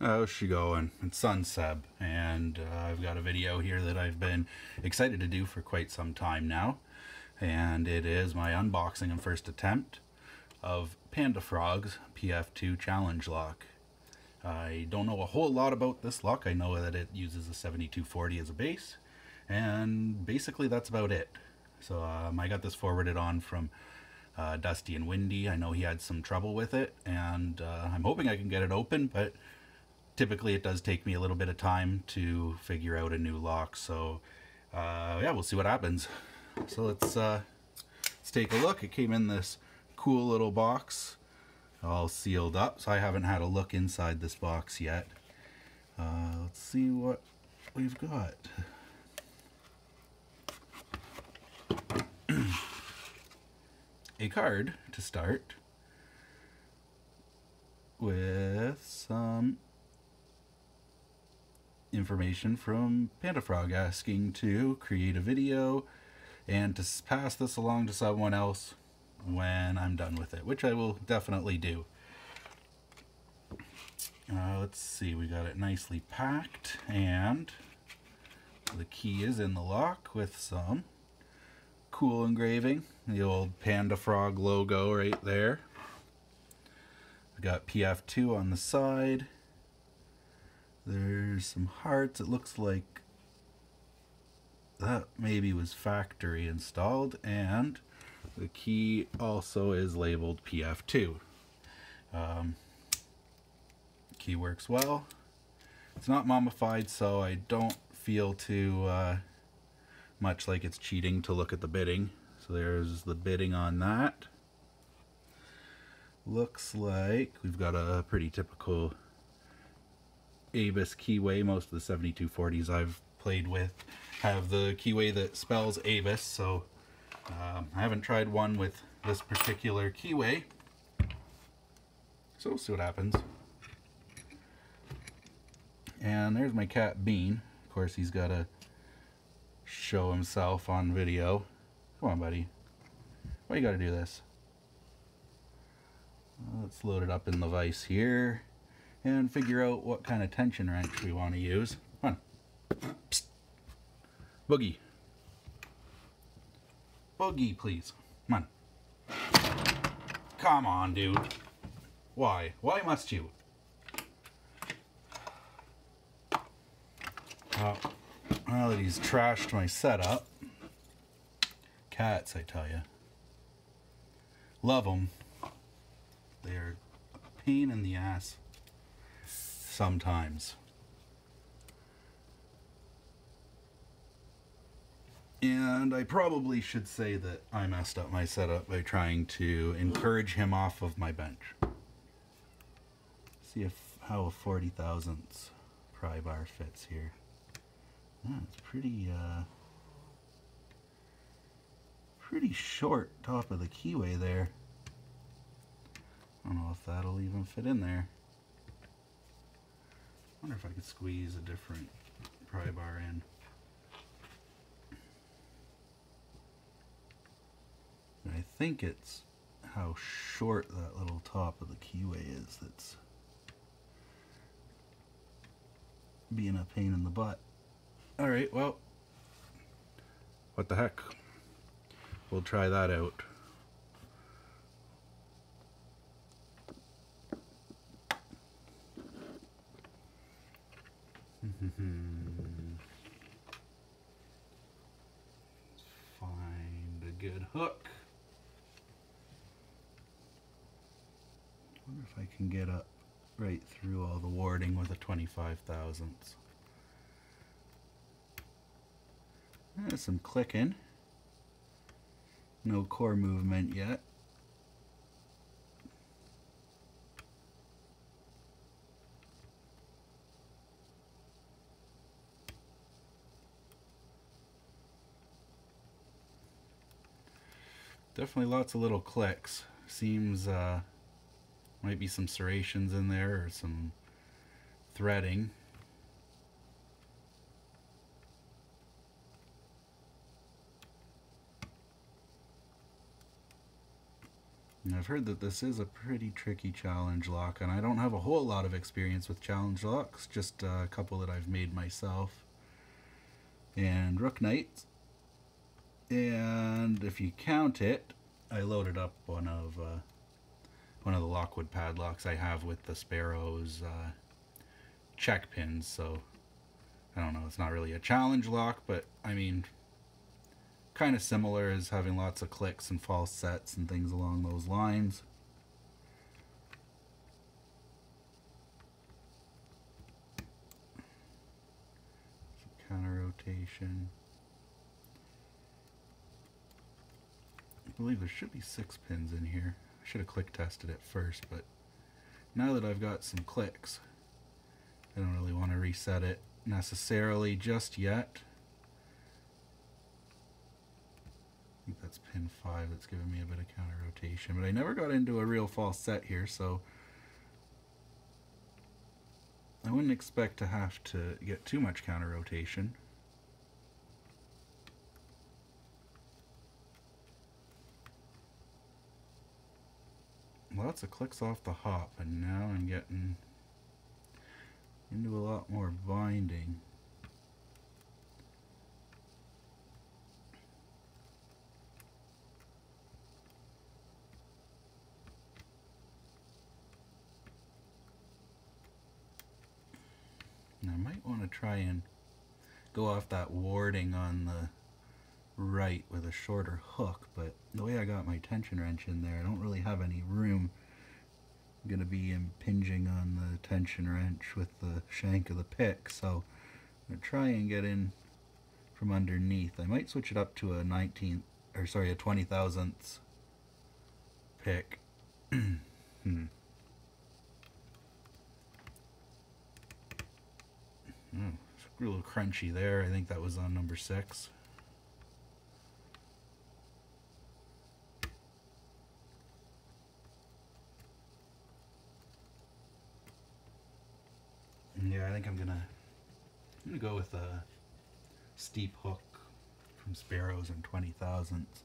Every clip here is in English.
How's she going? It's Sunseb, and I've got a video here that I've been excited to do for quite some time now, and it is my unboxing and first attempt of Panda-Frog's PF2 challenge lock. I don't know a whole lot about this lock. I know that it uses a 7240 as a base, and basically that's about it. So I got this forwarded on from Dusty and Windy. I know he had some trouble with it, and I'm hoping I can get it open, but typically it does take me a little bit of time to figure out a new lock, so yeah, we'll see what happens. So let's take a look. It came in this cool little box, all sealed up, so I haven't had a look inside this box yet. Let's see what we've got. A card to start with some information from Panda-Frog asking to create a video and to pass this along to someone else when I'm done with it, which I will definitely do. Let's see, we got it nicely packed, and the key is in the lock with some cool engraving, the old Panda-Frog logo right there. We got PF2 on the side. There's some hearts. It looks like that maybe was factory installed, and the key also is labeled PF2. Key works well. It's not mummified, so I don't feel too much like it's cheating to look at the bitting. So there's the bitting on that. Looks like we've got a pretty typical Abus keyway. Most of the 7240s I've played with have the keyway that spells Abus, so I haven't tried one with this particular keyway, so we'll see what happens. And there's my cat Bean. Of course, he's got to show himself on video. Come on, buddy. Why you gotta do this? Let's load it up in the vise here and figure out what kind of tension wrench we want to use. Come on. Psst. Boogie. Boogie, please. Come on. Come on, dude. Why? Why must you? Now that he's trashed my setup. Cats, I tell you. Love them. They're a pain in the ass sometimes. And I probably should say that I messed up my setup by trying to encourage him off of my bench. See how a 40 thousandths pry bar fits here. Yeah, it's pretty short top of the keyway there. I don't know if that'll even fit in there. I wonder if I could squeeze a different pry bar in. I think it's how short that little top of the keyway is that's being a pain in the butt. Alright, well, what the heck? We'll try that out. Find a good hook. Wonder if I can get up right through all the warding with a 25 thousandths. There's some clicking. No core movement yet. Definitely lots of little clicks. Seems might be some serrations in there or some threading. And I've heard that this is a pretty tricky challenge lock, and I don't have a whole lot of experience with challenge locks, just a couple that I've made myself. And Rook Knight, and if you count it, I loaded up one of the Lockwood padlocks I have with the Sparrow's check pins, so I don't know, it's not really a challenge lock, but I mean, kind of similar as having lots of clicks and false sets and things along those lines. Some counter rotation. I believe there should be 6 pins in here. I should have click tested it first, but now that I've got some clicks, I don't really want to reset it necessarily just yet. I think that's pin 5 that's giving me a bit of counter rotation, but I never got into a real false set here, so I wouldn't expect to have to get too much counter rotation. Lots of clicks off the hop, and now I'm getting into a lot more binding. And I might want to try and go off that warding on the right with a shorter hook, but the way I got my tension wrench in there, I don't really have any room. I'm going to be impinging on the tension wrench with the shank of the pick, so I'm going to try and get in from underneath. I might switch it up to a 20 thousandths pick. It's a little crunchy there. I think that was on number 6. Yeah, I think I'm gonna go with a steep hook from Sparrows and 20 thousandths.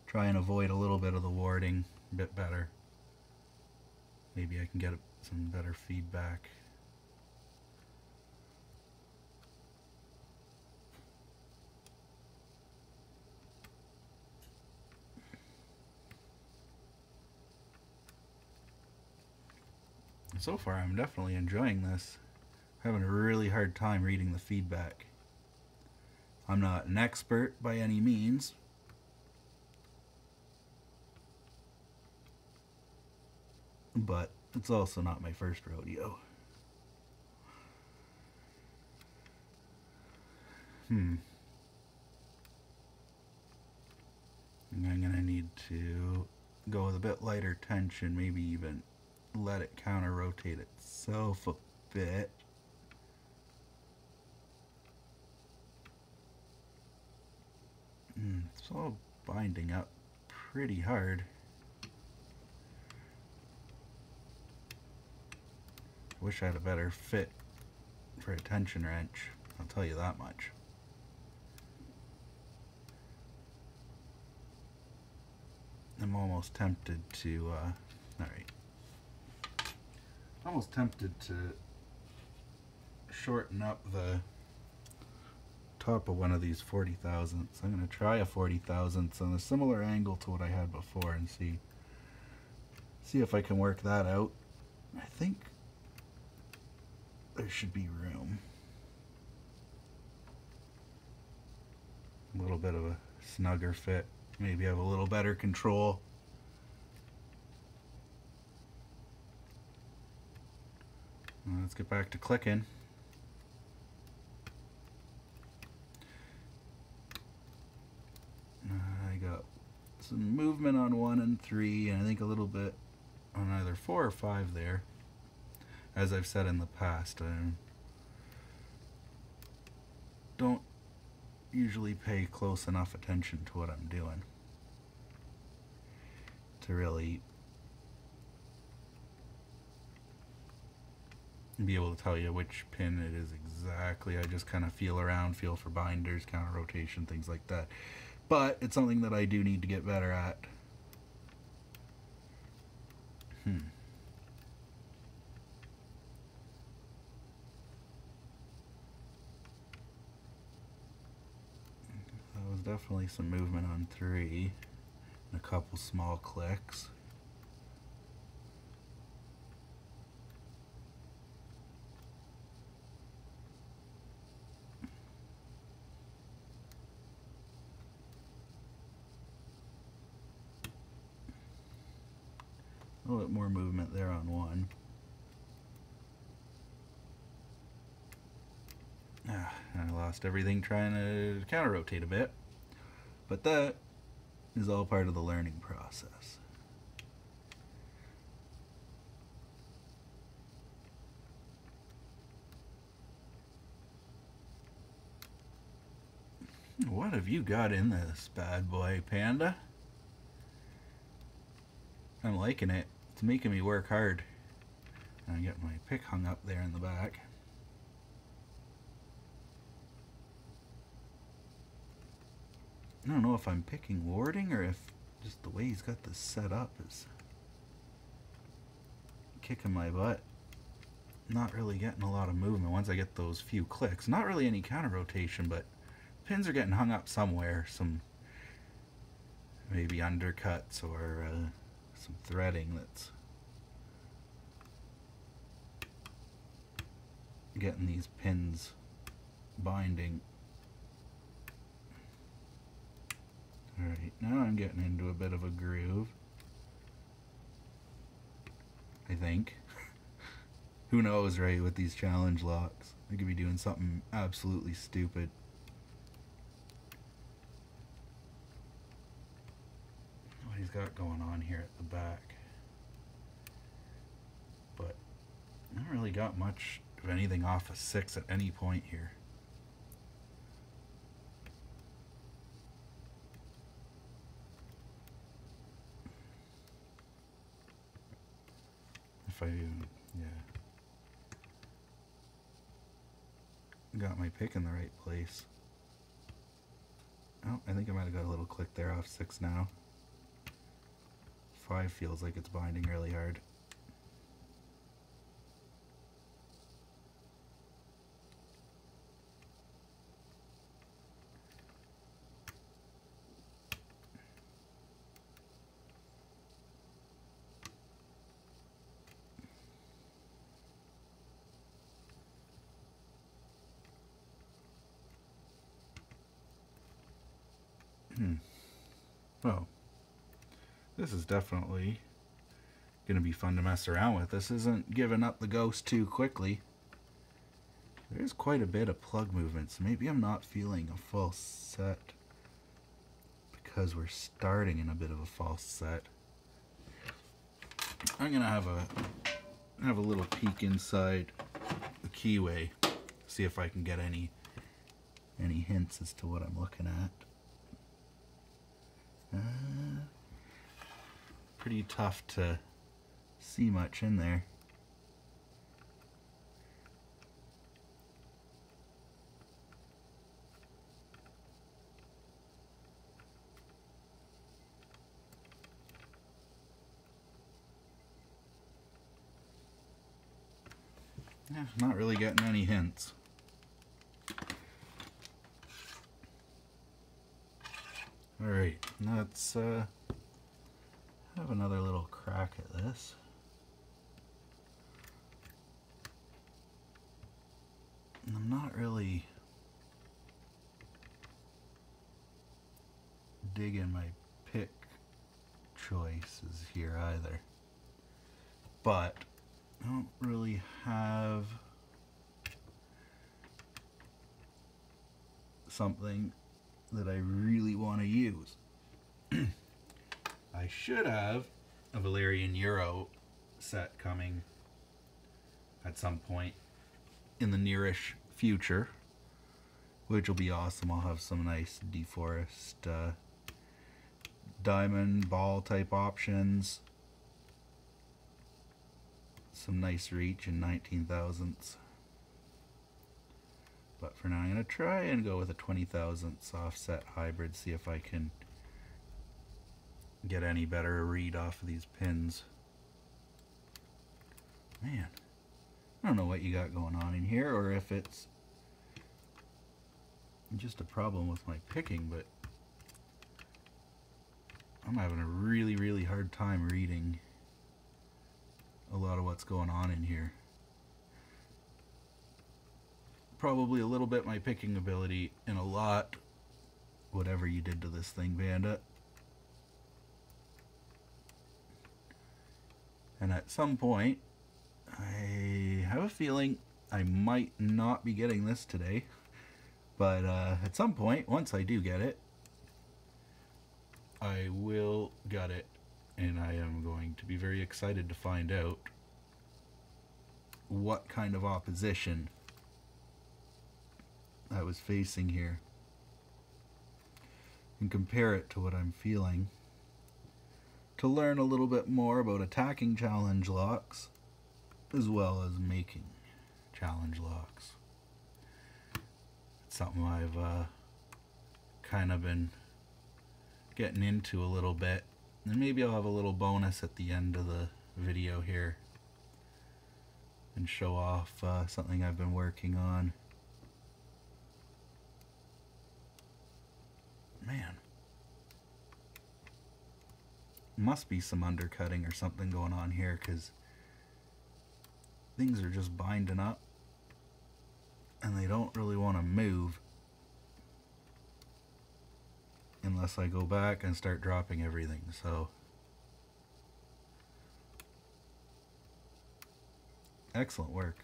Try and avoid a little bit of the warding a bit better. Maybe I can get some better feedback. So far, I'm definitely enjoying this. I'm having a really hard time reading the feedback. I'm not an expert by any means, but it's also not my first rodeo. I'm gonna need to go with a bit lighter tension, maybe even let it counter rotate itself a bit. It's all binding up pretty hard. I wish I had a better fit for a tension wrench, I'll tell you that much. I'm almost tempted to, alright. Almost tempted to shorten up the top of one of these 40 thousandths. I'm going to try a 40 thousandths on a similar angle to what I had before and see if I can work that out. I think there should be room. A little bit of a snugger fit. Maybe have a little better control. Let's get back to clicking. I got some movement on 1 and 3, and I think a little bit on either 4 or 5 there. As I've said in the past, I don't usually pay close enough attention to what I'm doing to really be able to tell you which pin it is exactly. I just kind of feel around, feel for binders, counter rotation, things like that. But it's something that I do need to get better at. That was definitely some movement on 3 and a couple small clicks. A little bit more movement there on 1. I lost everything trying to counter rotate a bit, but that is all part of the learning process. What have you got in this bad boy, Panda? I'm liking it. It's making me work hard. I get my pick hung up there in the back. I don't know if I'm picking warding or if just the way he's got this set up is kicking my butt. Not really getting a lot of movement once I get those few clicks. Not really any counter rotation, but pins are getting hung up somewhere. Some maybe undercuts or some threading that's getting these pins binding. Alright, now I'm getting into a bit of a groove, I think. Who knows, right, with these challenge locks. I could be doing something absolutely stupid. What he's got going on here at the back. But I haven't really got much of anything off a 6 at any point here. If I, got my pick in the right place. Oh, I think I might have got a little click there off 6 now. 5 feels like it's binding really hard. Well, this is definitely going to be fun to mess around with. This isn't giving up the ghost too quickly. There's quite a bit of plug movement, so maybe I'm not feeling a false set because we're starting in a bit of a false set. I'm going to have a little peek inside the keyway, see if I can get any hints as to what I'm looking at. Pretty tough to see much in there. Yeah, not really getting any hints. Alright, let's have another little crack at this. I'm not really digging my pick choices here either, but I don't really have something that I really want to use. I should have a Valerian Euro set coming at some point in the nearish future, which will be awesome. I'll have some nice deforest diamond ball type options, some nice reach in 19 thousandths. But for now, I'm going to try and go with a 20 thousandths offset hybrid, see if I can get any better read off of these pins. Man, I don't know what you got going on in here, or if it's just a problem with my picking, but I'm having a really hard time reading a lot of what's going on in here. Probably a little bit my picking ability, and a lot whatever you did to this thing, Panda. And at some point, I have a feeling I might not be getting this today, but at some point, once I do get it, I will get it, and I am going to be very excited to find out what kind of opposition I was facing here and compare it to what I'm feeling, to learn a little bit more about attacking challenge locks as well as making challenge locks. It's something I've kind of been getting into a little bit, and maybe I'll have a little bonus at the end of the video here and show off something I've been working on. Man, must be some undercutting or something going on here, because things are just binding up and they don't really want to move unless I go back and start dropping everything. So excellent work.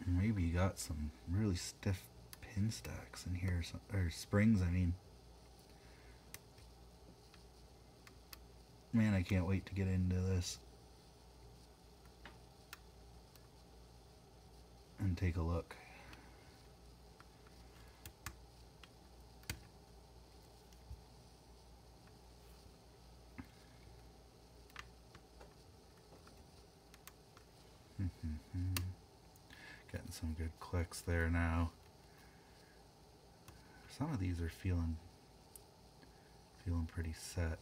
Maybe you got some really stiff pin stacks in here, or springs, I mean. Man, I can't wait to get into this and take a look. Getting some good clicks there now. Some of these are feeling pretty set.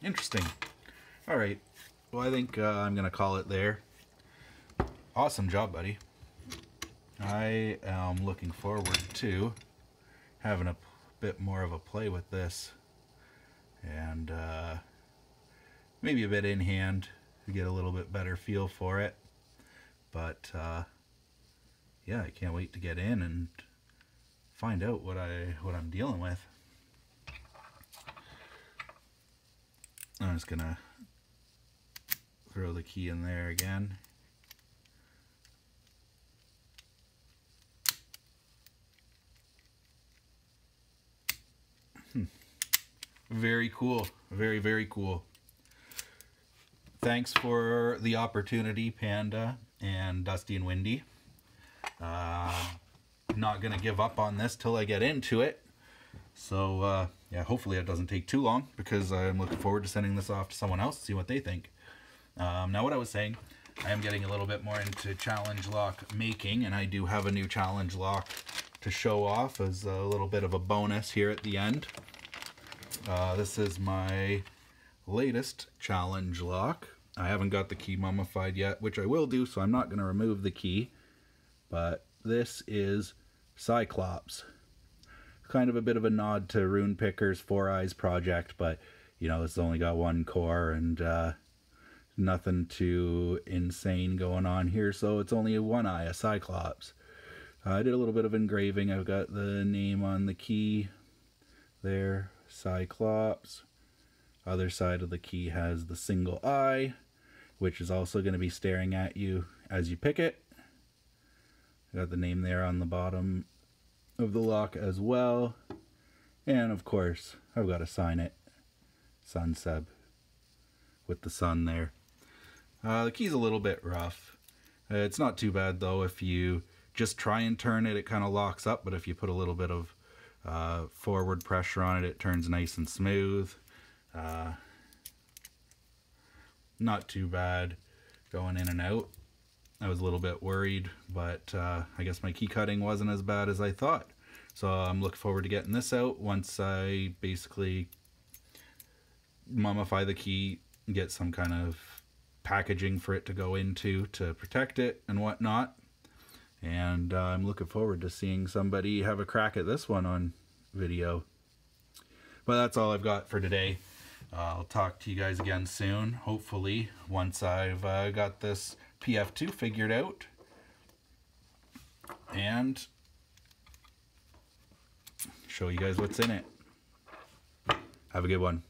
Interesting. Alright, well, I think I'm going to call it there. Awesome job, buddy. I am looking forward to having a bit more of a play with this, and maybe a bit in hand to get a little bit better feel for it. But yeah, I can't wait to get in and find out what I'm dealing with. I'm just gonna throw the key in there again. Very cool. Very cool. Thanks for the opportunity, Panda and Dusty and Windy. Not gonna give up on this till I get into it. So yeah, hopefully it doesn't take too long, because I'm looking forward to sending this off to someone else to see what they think. Now, what I was saying, I am getting a little bit more into challenge lock making, and I do have a new challenge lock to show off as a little bit of a bonus here at the end. This is my latest challenge lock. I haven't got the key mummified yet, which I will do, so I'm not going to remove the key. But this is Cyclops. Kind of a bit of a nod to Rune Picker's Four Eyes project, but you know, it's only got one core and nothing too insane going on here, so it's only a one eye, a Cyclops. I did a little bit of engraving. I've got the name on the key there, Cyclops. Other side of the key has the single eye, which is also going to be staring at you as you pick it. I got the name there on the bottom of the lock as well. And of course, I've got to sign it. Sun Seb. With the sun there. The key's a little bit rough. It's not too bad though. If you just try and turn it, it kind of locks up. But if you put a little bit of forward pressure on it, it turns nice and smooth. Not too bad going in and out. I was a little bit worried, but I guess my key cutting wasn't as bad as I thought. So I'm looking forward to getting this out once I basically mummify the key, get some kind of packaging for it to go into to protect it and whatnot. And I'm looking forward to seeing somebody have a crack at this one on video. But that's all I've got for today. I'll talk to you guys again soon, hopefully, once I've got this PF2 figured out. And show you guys what's in it. Have a good one.